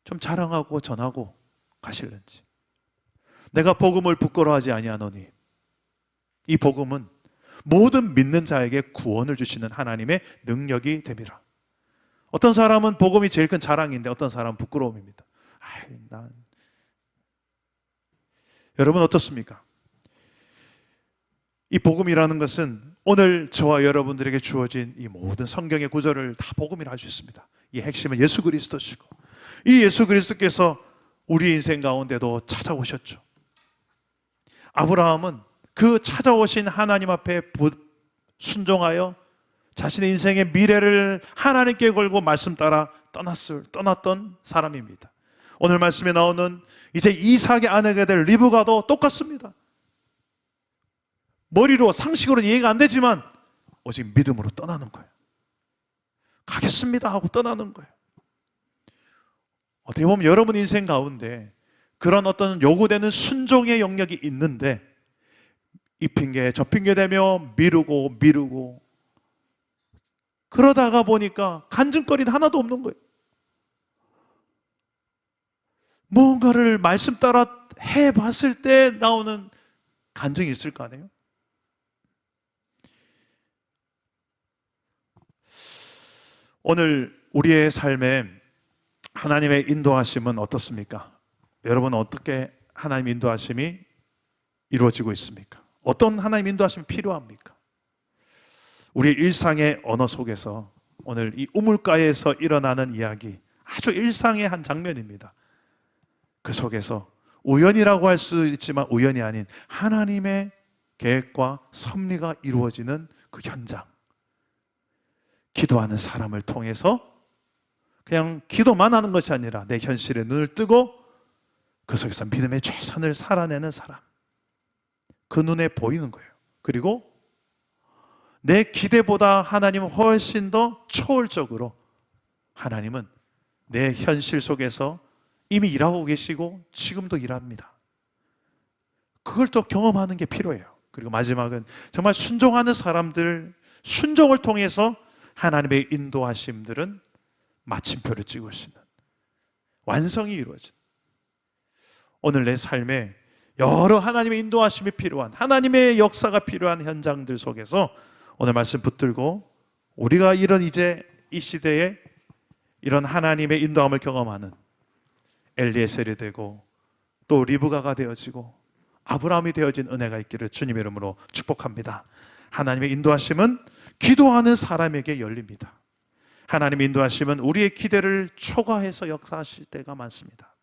좀 자랑하고 전하고 가실는지. 내가 복음을 부끄러워하지 아니하노니 이 복음은 모든 믿는 자에게 구원을 주시는 하나님의 능력이 됨이라. 어떤 사람은 복음이 제일 큰 자랑인데 어떤 사람은 부끄러움입니다. 여러분 어떻습니까? 이 복음이라는 것은 오늘 저와 여러분들에게 주어진 이 모든 성경의 구절을 다 복음이라 할 수 있습니다. 이 핵심은 예수 그리스도시고, 이 예수 그리스도께서 우리 인생 가운데도 찾아오셨죠. 아브라함은 그 찾아오신 하나님 앞에 순종하여 자신의 인생의 미래를 하나님께 걸고 말씀 따라 떠났던 사람입니다. 오늘 말씀에 나오는 이제 이삭의 아내가 될 리브가도 똑같습니다. 머리로 상식으로 이해가 안 되지만 오직 믿음으로 떠나는 거예요. 가겠습니다 하고 떠나는 거예요. 어떻게 보면 여러분 인생 가운데 그런 어떤 요구되는 순종의 영역이 있는데 이 핑계 저 핑계 대며 미루고 그러다가 보니까 간증거리는 하나도 없는 거예요. 뭔가를 말씀 따라 해봤을 때 나오는 간증이 있을 거 아니에요? 오늘 우리의 삶에 하나님의 인도하심은 어떻습니까? 여러분은 어떻게 하나님의 인도하심이 이루어지고 있습니까? 어떤 하나님의 인도하심이 필요합니까? 우리의 일상의 언어 속에서 오늘 이 우물가에서 일어나는 이야기, 아주 일상의 한 장면입니다. 그 속에서 우연이라고 할 수 있지만 우연이 아닌 하나님의 계획과 섭리가 이루어지는 그 현장, 기도하는 사람을 통해서 그냥 기도만 하는 것이 아니라 내 현실에 눈을 뜨고 그 속에서 믿음의 최선을 살아내는 사람, 그 눈에 보이는 거예요. 그리고 내 기대보다 하나님은 훨씬 더 초월적으로, 하나님은 내 현실 속에서 이미 일하고 계시고 지금도 일합니다. 그걸 또 경험하는 게 필요해요. 그리고 마지막은 정말 순종하는 사람들, 순종을 통해서 하나님의 인도하심들은 마침표를 찍을 수 있는, 완성이 이루어진, 오늘 내 삶에 여러 하나님의 인도하심이 필요한, 하나님의 역사가 필요한 현장들 속에서 오늘 말씀 붙들고 우리가 이런 이제 이 시대에 이런 하나님의 인도함을 경험하는 엘리에셀이 되고 또 리브가가 되어지고 아브라함이 되어진 은혜가 있기를 주님의 이름으로 축복합니다. 하나님의 인도하심은 기도하는 사람에게 열립니다. 하나님의 인도하심은 우리의 기대를 초과해서 역사하실 때가 많습니다.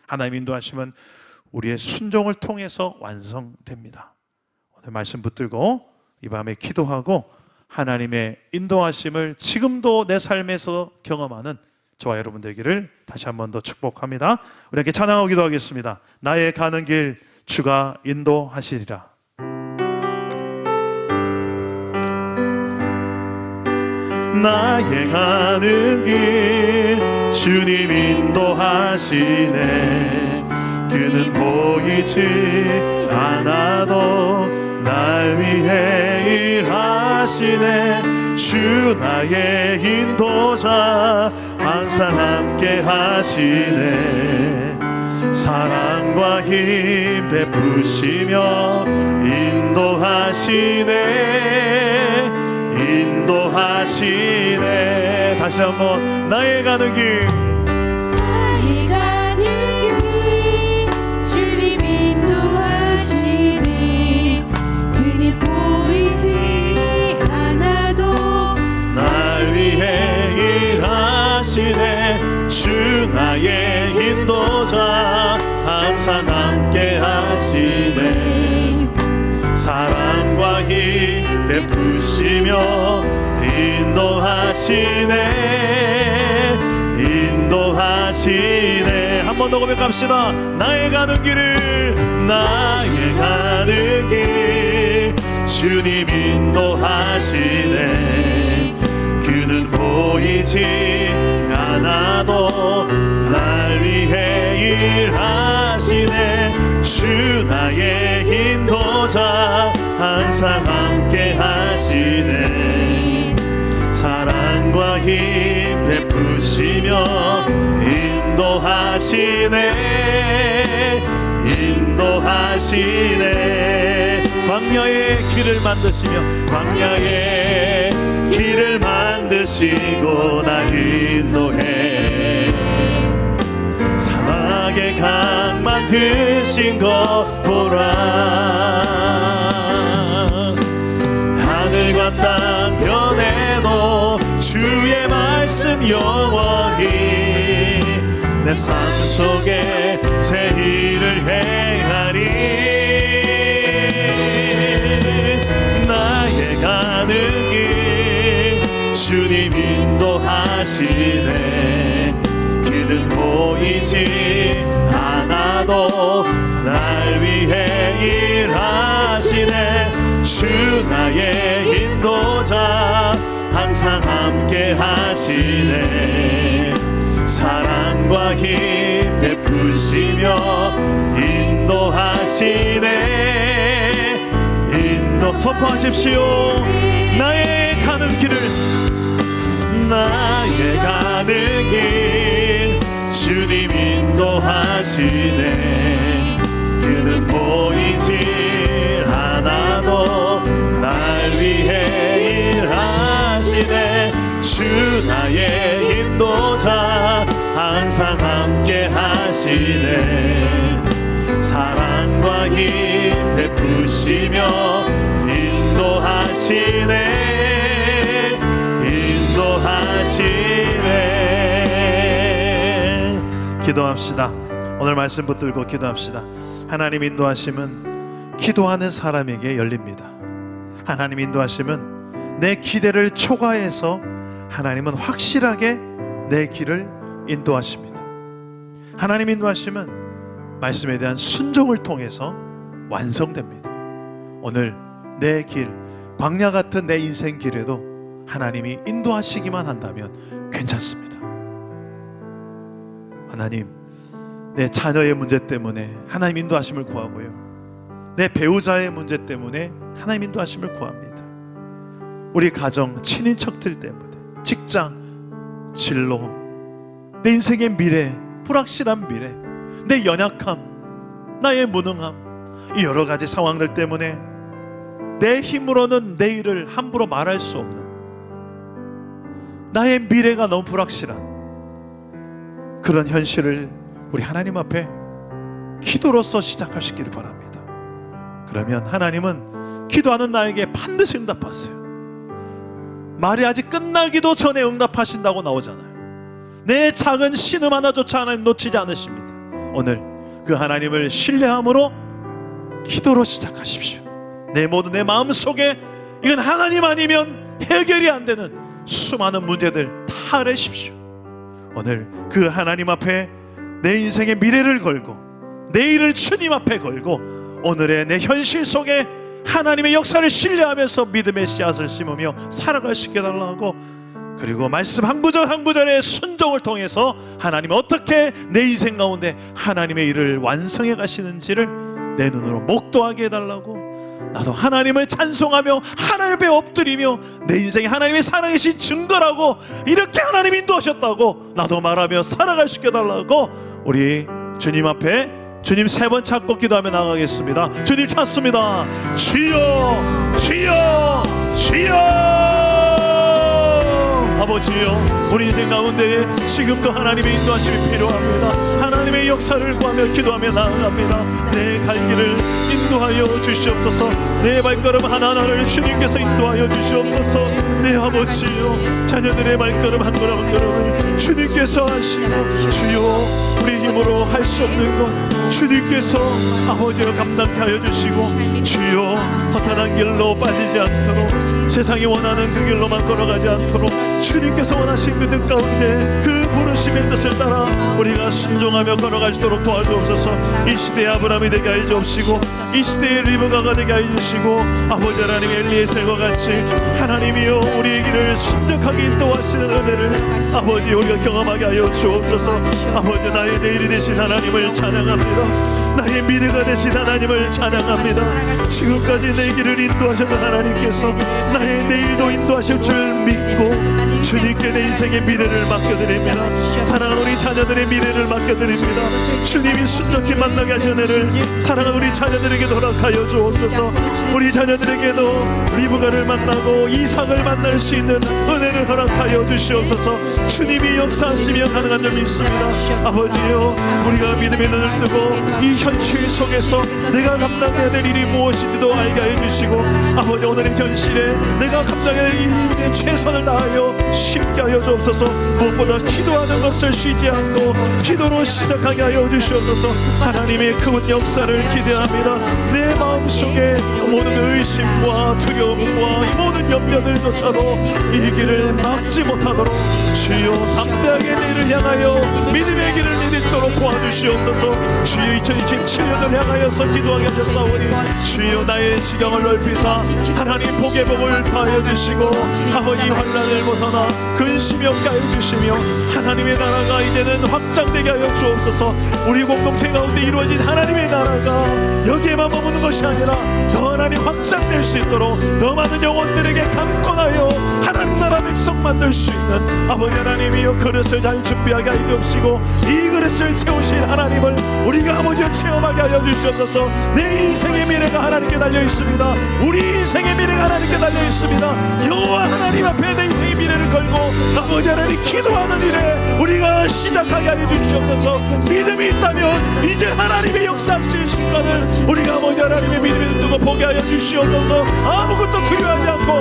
하나님의 인도하심은 우리의 순종을 통해서 완성됩니다. 오늘 말씀 붙들고 이 밤에 기도하고 하나님의 인도하심을 지금도 내 삶에서 경험하는 저와 여러분 되기를 다시 한 번 더 축복합니다. 우리 함께 찬양하고 기도하겠습니다. 나의 가는 길 주가 인도하시리라. 나의 가는 길 주님 인도하시네. 그는 보이지 않아도 날 위해 일하시네. 주 나의 인도자 항상 함께 하시네. 사랑과 힘 베푸시며 인도하시네. 인도하시네. 다시 한번 나의 가는 길 나의 가는 길 주님 인도하시네. 그는 보이지 않아도 날 위해 일하시네. 주 나의 인도자 항상 함께 하시네. 사랑과 힘 베푸시며 인도하시네. 인도하시네. 한 번 더 고백합시다. 나의 가는 길을, 나의 가는 길 주님 인도하시네. 그는 보이지 않아도 날 위해 일하시네. 주 나의 인도자 항상 함께 하시네. 사랑과 힘 베푸시며 인도하시네. 인도하시네. 광야의 길을 만드시며 광야의 길을 만드시고 나 인도해. 사막의 강 만드신 것 보라. 하늘과 땅 변해도 주의 말씀 영원히 내 삶 속에 새 일을 행하리. 나의 가는 길 주님 인도하시네. 그는 보이지 않아도 날 위해 일하시네. 주 나의 인도자 항상 함께 하시네. 사랑과 힘 베푸시며 인도하시네. 인도 선포하십시오. 나의 가는 길을, 나의 가는 길 주님 인도하시네. 그는 보이지 않아도 날 위해 일하시네. 주 나의 인도자 항상 함께 하시네. 사랑과 힘 베푸시며 인도하시네. 인도하시네. 기도합시다. 오늘 말씀 붙들고 기도합시다. 하나님 인도하심은 기도하는 사람에게 열립니다. 하나님 인도하심은 내 기대를 초과해서 하나님은 확실하게 내 길을 인도하십니다. 하나님 인도하시면 말씀에 대한 순종을 통해서 완성됩니다. 오늘 내 길, 광야 같은 내 인생 길에도 하나님이 인도하시기만 한다면 괜찮습니다. 하나님, 내 자녀의 문제 때문에 하나님 인도하심을 구하고요, 내 배우자의 문제 때문에 하나님 인도하심을 구합니다. 우리 가정, 친인척들 때문에, 직장, 진로, 내 인생의 미래, 불확실한 미래, 내 연약함, 나의 무능함, 이 여러 가지 상황들 때문에 내 힘으로는 내일을 함부로 말할 수 없는, 나의 미래가 너무 불확실한 그런 현실을 우리 하나님 앞에 기도로서 시작하시기를 바랍니다. 그러면 하나님은 기도하는 나에게 반드시 응답하세요. 말이 아직 끝나기도 전에 응답하신다고 나오잖아요. 내 작은 신음 하나조차 하나님 놓치지 않으십니다. 오늘 그 하나님을 신뢰함으로 기도로 시작하십시오. 내 모든 내 마음속에 이건 하나님 아니면 해결이 안 되는 수많은 문제들 다 아뢰십시오. 오늘 그 하나님 앞에 내 인생의 미래를 걸고 내일을 주님 앞에 걸고 오늘의 내 현실 속에 하나님의 역사를 신뢰하면서 믿음의 씨앗을 심으며 살아갈 수 있게 달라고, 그리고 말씀 한 구절 한 구절의 순종을 통해서 하나님이 어떻게 내 인생 가운데 하나님의 일을 완성해 가시는지를 내 눈으로 목도하게 해달라고, 나도 하나님을 찬송하며 하나님 앞에 엎드리며 내 인생에 하나님의 살아계신 증거라고, 이렇게 하나님이 인도하셨다고 나도 말하며 살아갈 수 있게 해달라고, 우리 주님 앞에 주님 3번 찾고 기도하며 나가겠습니다. 주님 찾습니다. 주여, 주여, 주여. 아버지요, 우리 인생 가운데 지금도 하나님의 인도하심이 필요합니다. 하나님의 역사를 구하며 기도하며 나아갑니다. 내 갈 길을 인도하여 주시옵소서. 내 발걸음 하나하나를 주님께서 인도하여 주시옵소서. 내 아버지요, 자녀들의 발걸음 한 걸음 한 걸음을 주님께서 하시고, 주여, 우리 힘으로 할 수 없는 것 주님께서 아버지가 감당케 하여 주시고, 주여, 허탄한 길로 빠지지 않도록, 세상이 원하는 그 길로만 걸어가지 않도록 주님께서 원하신 그 뜻 가운데 그 부르심의 뜻을 따라 우리가 순종하며 걸어가시도록 도와주옵소서. 이 시대의 아브라함이 되게 하여 주옵시고, 이 시대의 리브가가 되게 하여 주시고, 아버지 하나님 엘리에셀과 같이 하나님이여 우리의 길을 순적하게 인도하시는 은혜를 아버지 우리가 경험하게 하여 주옵소서. 아버지, 나의 내일이 되신 하나님을 찬양합니다. 나의 미래가 되신 하나님을 찬양합니다. 지금까지 내 길을 인도하셨던 하나님께서 나의 내일도 인도하실 줄 믿고 주님께 내 인생의 미래를 맡겨드립니다. 사랑하는 우리 자녀들의 미래를 맡겨드립니다. 주님이 순적히 만나게 하시는 은혜를 사랑하는 우리 자녀들에게 허락하여 주옵소서. 우리 자녀들에게도 리브가를 만나고 이삭을 만날 수 있는 은혜를 허락하여 주시옵소서. 주님이 역사하시며 가능한 줄 믿습니다. 아버지요, 우리가 믿음의 눈을 뜨고 이 현실 속에서 내가 감당해야 될 일이 무엇인지도 알게 해주시고, 아버지 오늘의 현실에 내가 감당해야 될 일에 최선을 다하여 쉽게 하여 주옵소서. 무엇보다 기도하는 것을 쉬지 않고 기도로 시작하게 하여 주시옵소서. 하나님의 큰 역사를 기대합니다. 내 마음속에 모든 의심과 두려움과 이 모든 염려들조차도 이 길을 막지 못하도록 주여 담대하게 내일을 향하여 믿음의 길을 내딛도록 도와주시옵소서. 주여 2027년을 향하여서 기도하게 하셨사오니 주여 나의 지경을 넓히사 하나님 복의 복을 다하여 주시고, 아버지 환난을 벗어나 근심이 없게 하여 주시며 하나님의 나라가 이제는 확장되게 하여 주옵소서. 우리 공동체 가운데 이루어진 하나님의 나라가 여기에만 머무는 것이 아니라 더 하나님 확장될 수 있도록 더 많은 영혼들에게 강권하여 하나님 나라 백성 만들 수 있는 아버지 하나님이여 그릇을 잘 준비하게 하여 주옵시고, 이 그릇을 채우실 하나님을 우리가 아버지여 체험하게 하여 주시옵소서. 내 인생의 미래가 하나님께 달려 있습니다. 우리 인생의 미래가 하나님께 달려 있습니다. 여호와 하나님 앞에 내 인생의 미래를 걸고 아버지 하나님 기도하는 일에 우리가 시작하게 하여 주시옵소서. 믿음이 있다면 이제 하나님의 역사하실 순간을 우리가 아버지 하나님의 믿음을 두고 보게 하여 주시옵소서. 아무것도 두려워하지 않고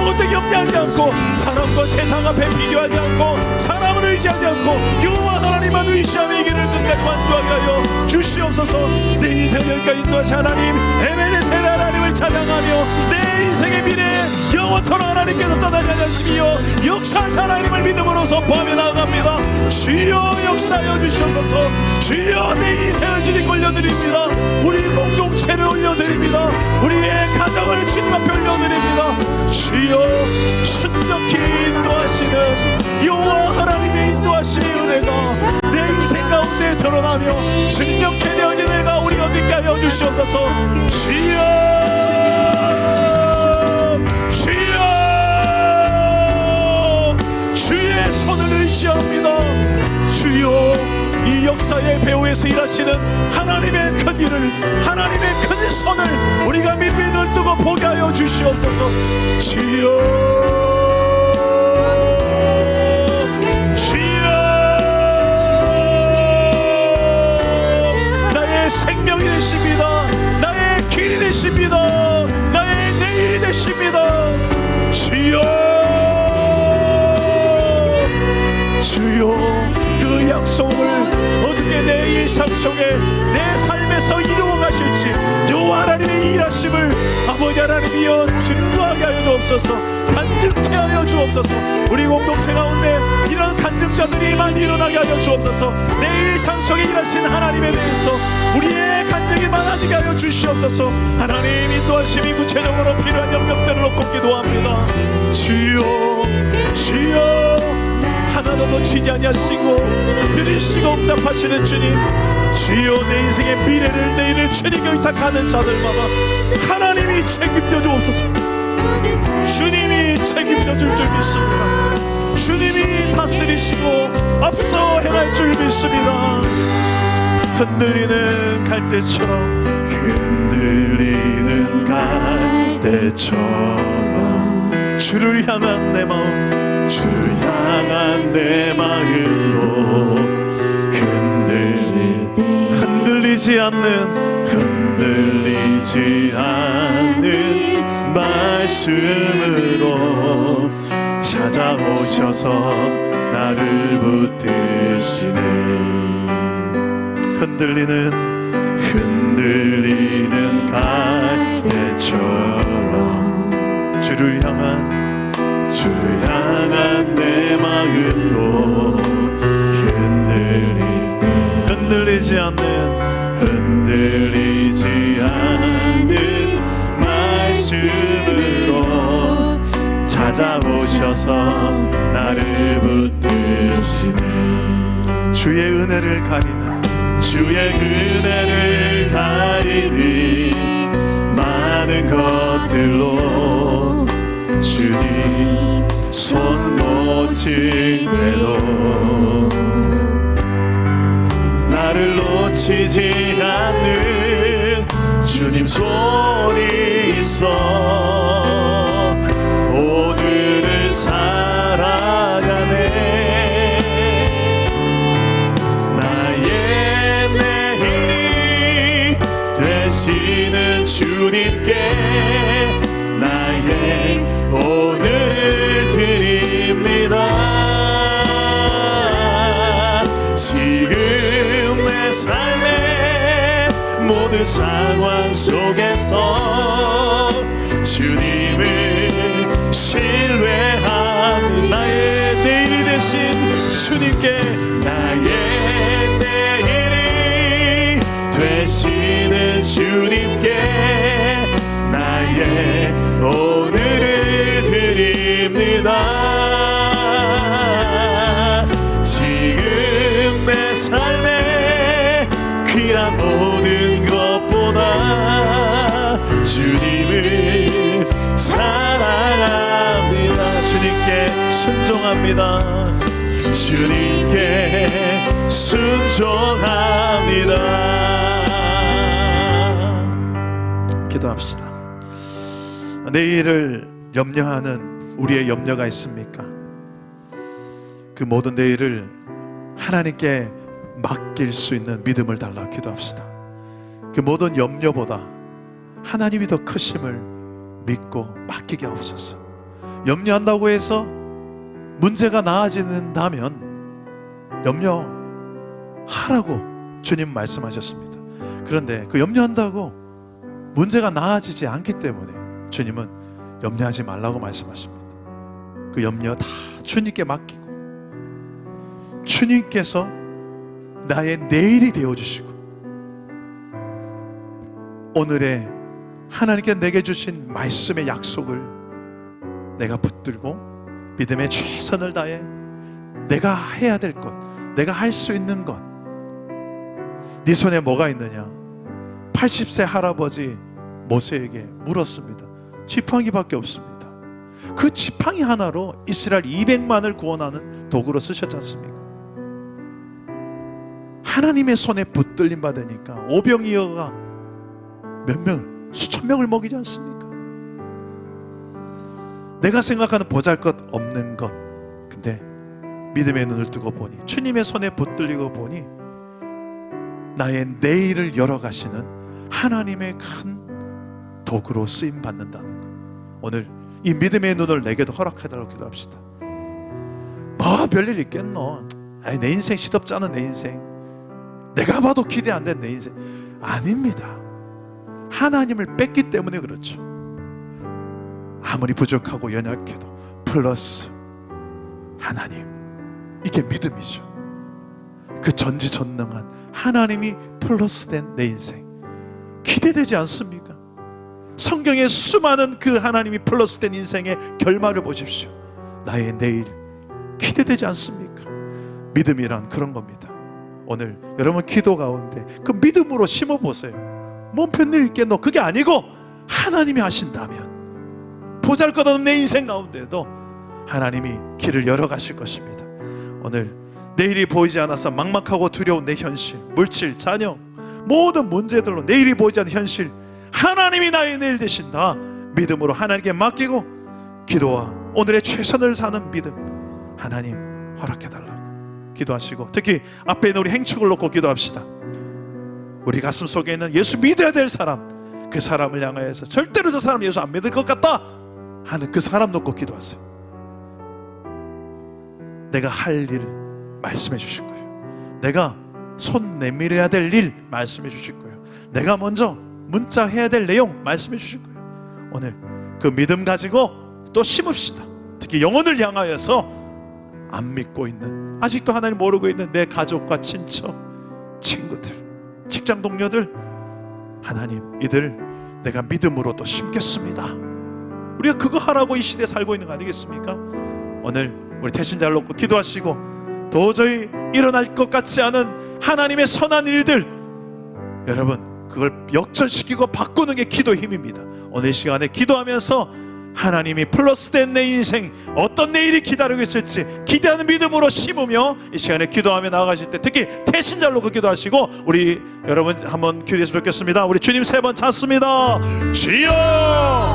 아무것도 염려하지 않고 사람과 세상 앞에 비교하지 않고 사람을 의지하지 않고 여호와 하나님만 의지하며 이 길을 끝까지 완주하게 하여 주시옵소서. 내 인생을 여기까지 인도하신 하나님, 에베네셀 하나님을 찬양하며 내 인생의 미래에 영원토록 하나님께서 떠나지 않으시며 역사하신 하나님을 믿음으로 선포하며 나아갑니다. 주여 역사하여 주시옵소서. 주여 내 인생을 주님 올려드립니다. 우리 공동체를 올려드립니다. 우리의 가정을 주님 앞에 올려드립니다. 주여 순적히 인도하시는 여호와 하나님의 인도하심의 은혜가 내 인생 가운데 드러나며 증명케 되어진 은혜가 우리 얻게 하여 주시옵소서. 주여 주여 주의 손을 의지합니다. 주여 이 역사의 배후에서 일하시는 하나님의 큰 일을, 하나님의 큰 손을 우리가 믿음의 눈을 뜨고 보게 하여 주시옵소서. 주여 주여 나의 생명이 되십니다. 나의 길이 되십니다. 나의 내일이 되십니다. 주여 주여 그 약속을 어떻게 내 일상 속에 내 삶에서 이루어 가실지 여호와 하나님의 일하심을 아버지 하나님이여 증거하게 하여 주옵소서. 간증케 하여 주옵소서. 우리 공동체 가운데 이런 간증자들이 많이 일어나게 하여 주옵소서. 내 일상 속에 일하신 하나님에 대해서 우리의 간증이 많아지게 하여 주시옵소서. 하나님 인도하심이 구체적으로 필요한 영역들을 놓고 기도합니다. 주여 주여 하나도 놓치지 아니하시고 들으시고 응답하시는 주님, 주여 내 인생의 미래를 내일을 주님께 의탁하는 자들마다 하나님이 책임져 주옵소서. 주님이 책임져 줄 줄 믿습니다. 주님이 다스리시고 앞서 행할 줄 믿습니다. 흔들리는 갈대처럼 흔들리는 갈대처럼 주를 향한 내 마음, 주를 향한 내 마음도 흔들리지 않는 말씀으로 찾아오셔서 나를 붙드시네. 흔들리는 갈대처럼 주를 향한 내 마음도 흔들리지 않는 말씀으로 찾아오셔서 나를 붙드시네. 주의 은혜를 가리는 많은 것들로 주님 손 놓칠 때도 나를 놓치지 않는 주님 손이 있어 오늘을 살아가네. 나의 내일이 되시는 주님께 나의 오늘을 드립니다. 지금 내 삶의 모든 상황 속에서 주님을 신뢰하는 나의 내일이 되신 주님께 나의 내일이 되시는 주님께 나의 오늘을 드립니다. 지금 내 삶에 귀한 모든 것보다 주님을 사랑합니다. 주님께 순종합니다. 주님께 순종합니다. 기도합시다. 내일을 염려하는 우리의 염려가 있습니까? 그 모든 내일을 하나님께 맡길 수 있는 믿음을 달라 기도합시다. 그 모든 염려보다 하나님이 더 크심을 믿고 맡기게 하옵소서. 염려한다고 해서 문제가 나아진다면 염려하라고 주님 말씀하셨습니다. 그런데 그 염려한다고 문제가 나아지지 않기 때문에 주님은 염려하지 말라고 말씀하십니다. 그 염려 다 주님께 맡기고 주님께서 나의 내일이 되어주시고 오늘의 하나님께 내게 주신 말씀의 약속을 내가 붙들고 믿음의 최선을 다해 내가 해야 될 것, 내가 할 수 있는 것. 네 손에 뭐가 있느냐? 80세 할아버지 모세에게 물었습니다. 지팡이밖에 없습니다. 그 지팡이 하나로 이스라엘 200만을 구원하는 도구로 쓰셨지 않습니까? 하나님의 손에 붙들림 받으니까 오병이어가 몇 명, 수천 명을 먹이지 않습니까? 내가 생각하는 보잘것없는 것, 근데 믿음의 눈을 뜨고 보니 주님의 손에 붙들리고 보니 나의 내일을 열어가시는 하나님의 큰 도구로 쓰임 받는다는 것. 오늘 이 믿음의 눈을 내게도 허락해달라고 기도합시다. 뭐 별일 있겠노? 아이, 내 인생 시덥지 않은 내 인생, 내가 봐도 기대 안 된 내 인생. 아닙니다. 하나님을 뺐기 때문에 그렇죠. 아무리 부족하고 연약해도 플러스 하나님, 이게 믿음이죠. 그 전지전능한 하나님이 플러스된 내 인생 기대되지 않습니까? 성경의 수많은 그 하나님이 플러스된 인생의 결말을 보십시오. 나의 내일 기대되지 않습니까? 믿음이란 그런 겁니다. 오늘 여러분 기도 가운데 그 믿음으로 심어보세요. 몸 편일 있겠노? 그게 아니고 하나님이 하신다면 보잘것없는 내 인생 가운데도 하나님이 길을 열어가실 것입니다. 오늘 내일이 보이지 않아서 막막하고 두려운 내 현실, 물질, 자녀, 모든 문제들로 내일이 보이지 않는 현실, 하나님이 나의 내일 되신다. 믿음으로 하나님께 맡기고 기도와 오늘의 최선을 사는 믿음 하나님 허락해달라고 기도하시고, 특히 앞에 있는 우리 행축을 놓고 기도합시다. 우리 가슴 속에 있는 예수 믿어야 될 사람, 그 사람을 향하여서 절대로 저 사람 예수 안 믿을 것 같다 하는 그 사람 놓고 기도하세요. 내가 할 일 말씀해 주실 거예요. 내가 손 내밀어야 될 일 말씀해 주실 거예요. 내가 먼저 문자 해야 될 내용 말씀해 주실 거예요. 오늘 그 믿음 가지고 또 심읍시다. 특히 영혼을 향하여서 안 믿고 있는, 아직도 하나님 모르고 있는 내 가족과 친척, 친구들, 직장 동료들, 하나님 이들 내가 믿음으로 또 심겠습니다. 우리가 그거 하라고 이 시대에 살고 있는 거 아니겠습니까? 오늘 우리 태신자를 놓고 기도하시고 도저히 일어날 것 같지 않은 하나님의 선한 일들, 여러분 그걸 역전시키고 바꾸는 게 기도의 힘입니다. 오늘 이 시간에 기도하면서 하나님이 플러스된 내 인생, 어떤 내일이 기다리고 있을지 기대하는 믿음으로 심으며 이 시간에 기도하며 나아가실 때 특히 태신자를 놓고 기도하시고, 우리 여러분 한번 기도했으면 좋겠습니다. 우리 주님 3번 찾습니다. 주여